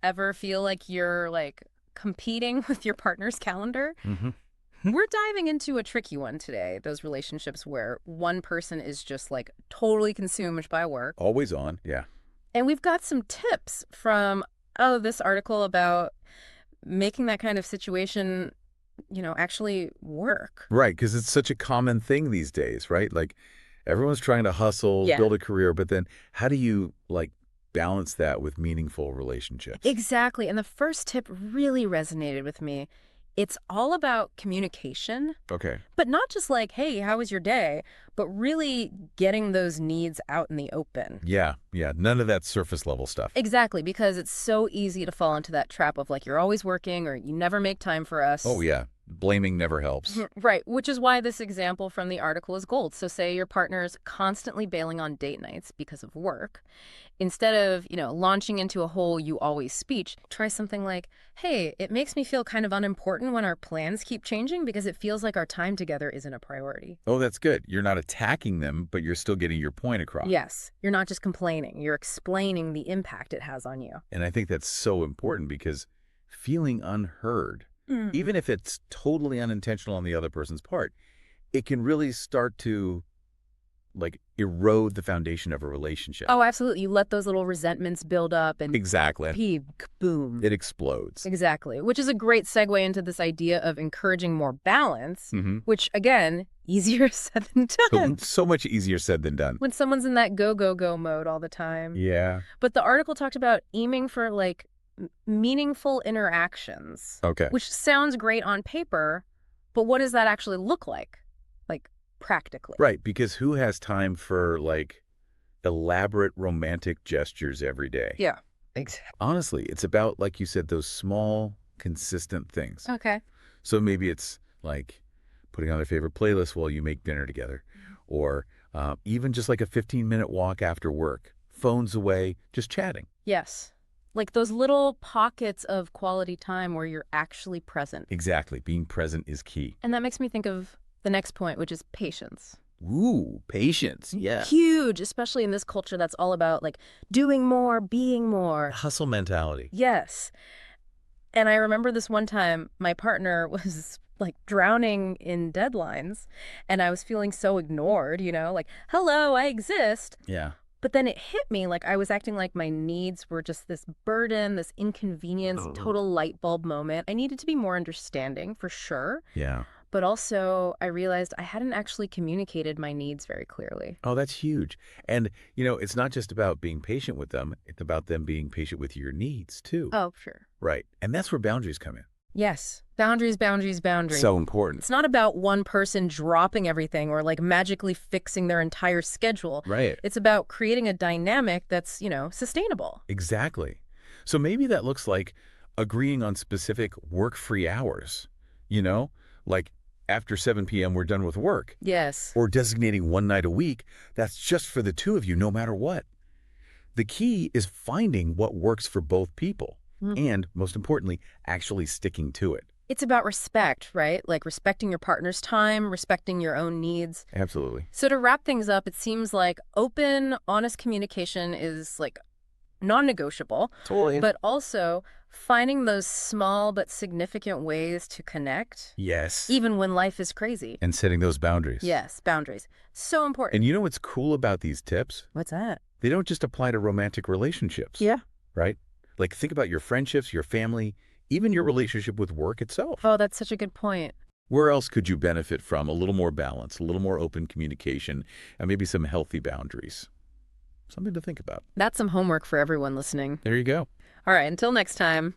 ever feel like you're like competing with your partner's calendar? Hmm. We're diving into a tricky one today, those relationships where one person is just like totally consumed by work. Always on. Yeah. And we've got some tips from, this article about making that kind of situation, actually work. Right, because it's such a common thing these days, right? Like everyone's trying to hustle, Yeah. build a career, but then how do you balance that with meaningful relationships? Exactly. And the first tip really resonated with me. It's all about communication, Okay. but not just like, hey, how was your day? But really getting those needs out in the open. Yeah, yeah. None of that surface level stuff. Exactly, because it's so easy to fall into that trap of like, you're always working or you never make time for Oh us. yeah. Blaming never helps. Right, which is why this example from the article is gold. So say your partner's constantly bailing on date nights because of work. Instead of, launching into a whole you always speech, try something like, hey, it makes me feel kind of unimportant when our plans keep changing because it feels like our time together isn't a priority. Oh, that's good. You're not attacking them, but you're still getting your point across. Yes, you're not just complaining, you're explaining the impact it has on you. And I think that's so important because feeling unheard, even if it's totally unintentional on the other person's part, it can really start to erode the foundation of a relationship. Oh, absolutely. You let those little resentments build up and Exactly. boom. It explodes. Exactly, which is a great segue into this idea of encouraging more balance, Hmm. which, again, easier said than done So much easier said than done. when someone's in that go, go, go mode all the time. Yeah. But the article talked about aiming for, like, meaningful interactions, Okay. which sounds great on paper, but what does that actually look like, practically? Right, because who has time for elaborate romantic gestures every day? Yeah, exactly. Honestly, it's about, like you said, those small, consistent things. Okay. So maybe it's like putting on their favorite playlist while you make dinner together, or even just like a 15-minute walk after work, phones away, just chatting. Yes. Like those little pockets of quality time where you're actually present. Exactly. Being present is key. And that makes me think of the next point, which is patience. Ooh, patience. Yeah. Huge, especially in this culture that's all about like doing more, being more. Hustle mentality. Yes. And I remember this one time my partner was like drowning in deadlines and I was feeling so ignored, like, hello, I exist. Yeah. But then it hit me like I was acting like my needs were just this burden, this inconvenience, total light bulb moment. I needed to be more understanding for sure. Yeah. But also, I realized I hadn't actually communicated my needs very clearly. Oh, that's huge. And, it's not just about being patient with them. It's about them being patient with your needs, too. Oh, sure. Right. And that's where boundaries come in. Yes. Boundaries, boundaries, boundaries. So important. It's not about one person dropping everything or like magically fixing their entire schedule. Right. It's about creating a dynamic that's, sustainable. Exactly. So maybe that looks like agreeing on specific work-free hours, like after 7 p.m. we're done with work. Yes. Or designating one night a week that's just for the two of you no matter what. The key is finding what works for both people and, most importantly, actually sticking to it. It's about respect, right? Like respecting your partner's time, respecting your own needs. Absolutely. So to wrap things up, it seems like open, honest communication is like non-negotiable, Totally. but also finding those small but significant ways to connect, Yes. even when life is crazy. And setting those boundaries. Yes, boundaries. So important. And you know what's cool about these tips? What's that? They don't just apply to romantic relationships. Yeah. Right? Like think about your friendships, your family, even your relationship with work itself. Oh, that's such a good point. Where else could you benefit from a little more balance, a little more open communication, and maybe some healthy boundaries? Something to think about. That's some homework for everyone listening. There you go. All right, until next time.